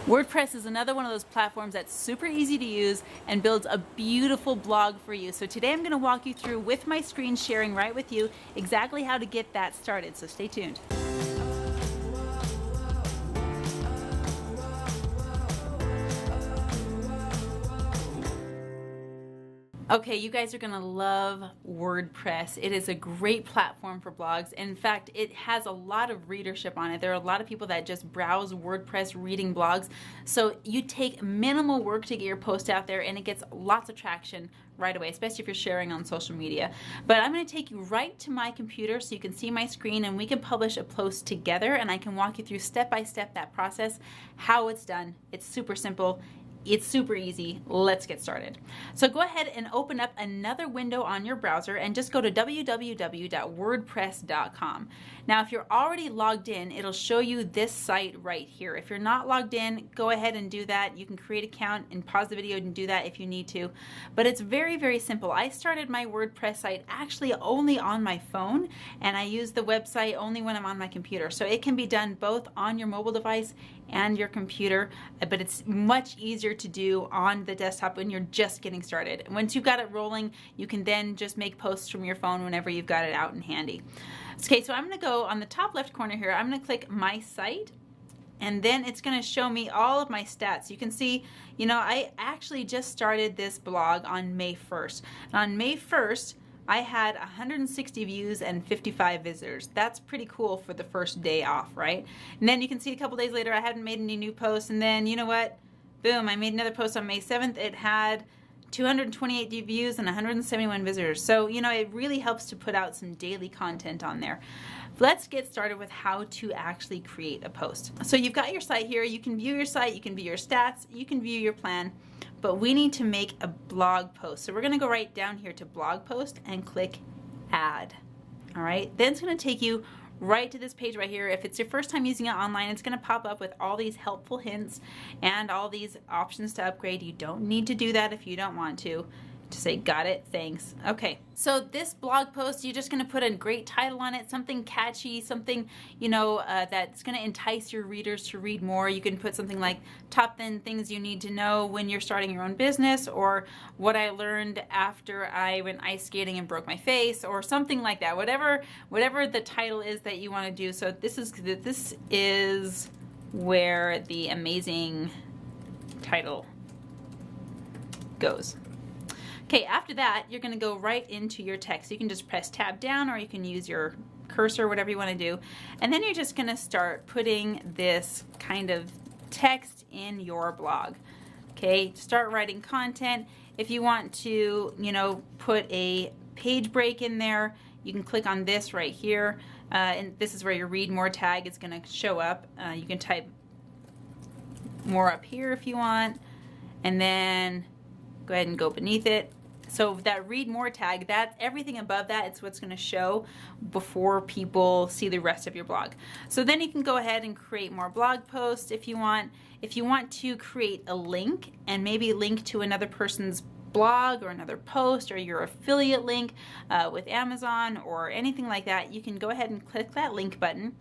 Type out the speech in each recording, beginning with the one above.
WordPress is another one of those platforms that's super easy to use and builds a beautiful blog for you. So today I'm going to walk you through with my screen sharing right with you exactly how to get that started. So stay tuned. Okay, you guys are gonna love WordPress. It is a great platform for blogs. In fact, it has a lot of readership on it. There are a lot of people that just browse WordPress reading blogs. So you take minimal work to get your post out there and it gets lots of traction right away, especially if you're sharing on social media. But I'm gonna take you right to my computer so you can see my screen and we can publish a post together and I can walk you through step by step that process, how it's done. It's super simple. It's super easy. Let's get started. So go ahead and open up another window on your browser and just go to www.wordpress.com. Now, if you're already logged in, it'll show you this site right here. If you're not logged in, go ahead and do that. You can create an account and pause the video and do that if you need to. But it's very, very simple. I started my WordPress site actually only on my phone, and I use the website only when I'm on my computer. So it can be done both on your mobile device and your computer, but it's much easier to do on the desktop when you're just getting started. Once you've got it rolling, you can then just make posts from your phone whenever you've got it out and handy. Okay, so I'm gonna go on the top left corner here, I'm gonna click My Site, and then it's gonna show me all of my stats. You can see, you know, I actually just started this blog on May 1st. And on May 1st, I had 160 views and 55 visitors. That's pretty cool for the first day off, right? And then you can see a couple days later I hadn't made any new posts, and then you know what? Boom, I made another post on May 7th. It had 228 views and 171 visitors. So, you know, it really helps to put out some daily content on there. Let's get started with how to actually create a post. So you've got your site here. You can view your site, you can view your stats, you can view your plan, but we need to make a blog post. So we're gonna go right down here to blog post and click add. All right, then it's gonna take you right to this page right here. If it's your first time using it online, it's gonna pop up with all these helpful hints and all these options to upgrade. You don't need to do that if you don't want to. Just say, got it, thanks. Okay, so this blog post, you're just gonna put a great title on it, something catchy, something, you know, that's gonna entice your readers to read more. You can put something like top 10 things you need to know when you're starting your own business, or what I learned after I went ice skating and broke my face, or something like that. Whatever the title is that you wanna do. So this is where the amazing title goes. Okay, after that, you're gonna go right into your text. You can just press tab down or you can use your cursor, whatever you wanna do. And then you're just gonna start putting this kind of text in your blog. Okay, start writing content. If you want to, you know, put a page break in there, you can click on this right here. And this is where your read more tag is gonna show up. You can type more up here if you want. And then go ahead and go beneath it. So that read more tag, that everything above that, it's what's going to show before people see the rest of your blog. So then you can go ahead and create more blog posts if you want. If you want to create a link and maybe link to another person's blog or another post or your affiliate link with Amazon or anything like that, you can go ahead and click that link button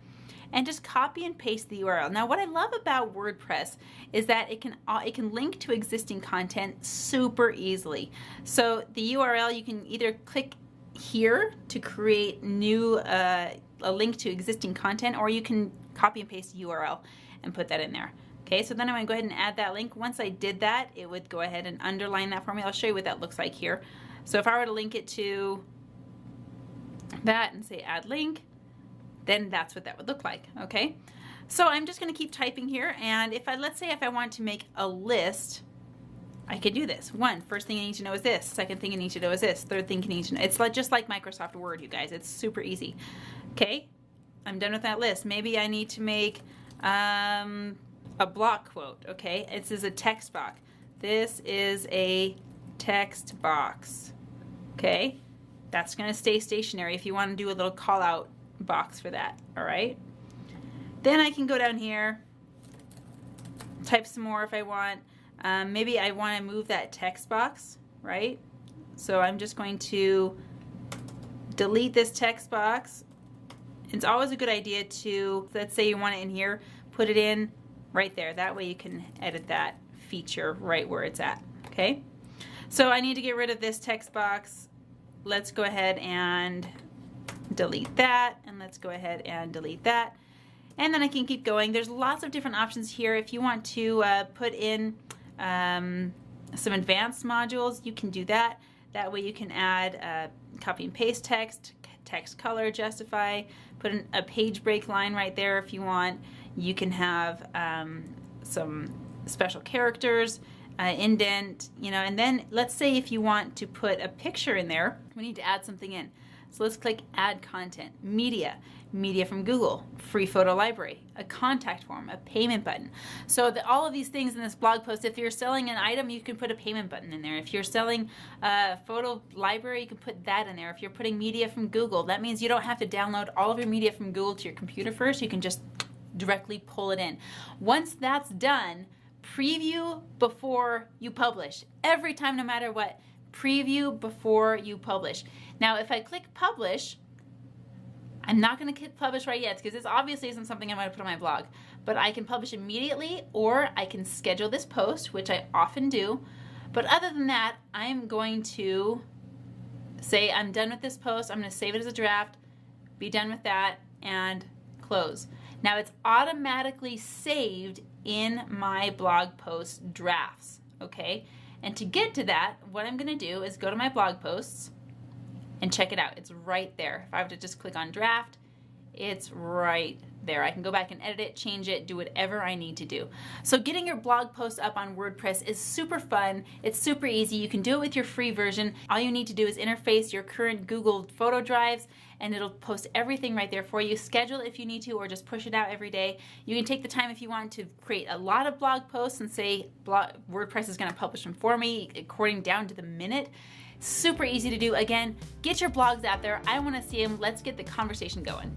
and just copy and paste the URL. Now, what I love about WordPress is that it can link to existing content super easily. So the URL, you can either click here to create new a link to existing content, or you can copy and paste the URL and put that in there. Okay, so then I'm gonna go ahead and add that link. Once I did that, it would go ahead and underline that for me. I'll show you what that looks like here. So if I were to link it to that and say add link, then that's what that would look like, okay? So I'm just gonna keep typing here, and let's say if I want to make a list, I could do this. First thing you need to know is this. Second thing you need to know is this. Third thing you need to know. It's just like Microsoft Word, you guys. It's super easy. Okay, I'm done with that list. Maybe I need to make a block quote, okay? This is a text box. This is a text box, okay? That's gonna stay stationary if you wanna do a little call out box for that, all right? Then I can go down here, type some more if I want. Maybe I want to move that text box, right? So I'm just going to delete this text box. It's always a good idea to, let's say you want it in here, put it in right there. That way you can edit that feature right where it's at, okay? So I need to get rid of this text box. Let's go ahead and delete that, and let's go ahead and delete that. And then I can keep going. There's lots of different options here. If you want to put in some advanced modules, you can do that. That way you can add copy and paste text, text color, justify, put in a page break line right there if you want. You can have some special characters, indent, you know, and then let's say if you want to put a picture in there, we need to add something in. So let's click add content, media from Google, free photo library, a contact form, a payment button. So all of these things in this blog post, if you're selling an item, you can put a payment button in there. If you're selling a photo library, you can put that in there. If you're putting media from Google, that means you don't have to download all of your media from Google to your computer first. You can just directly pull it in. Once that's done, preview before you publish. Every time, no matter what, preview before you publish. Now, if I click publish, I'm not going to click publish right yet because this obviously isn't something I'm going to put on my blog, but I can publish immediately, or I can schedule this post, which I often do. But other than that, I'm going to say I'm done with this post. I'm going to save it as a draft, be done with that, and close. Now it's automatically saved in my blog post drafts, okay? And to get to that, what I'm going to do is go to my blog posts and check it out. It's right there. If I were to just click on draft, it's right there. I can go back and edit it, change it, do whatever I need to do. So getting your blog post up on WordPress is super fun. It's super easy. You can do it with your free version. All you need to do is interface your current Google photo drives, and it'll post everything right there for you. Schedule it if you need to, or just push it out every day. You can take the time if you want to create a lot of blog posts and say WordPress is going to publish them for me according down to the minute. Super easy to do. Again, get your blogs out there. I want to see them. Let's get the conversation going.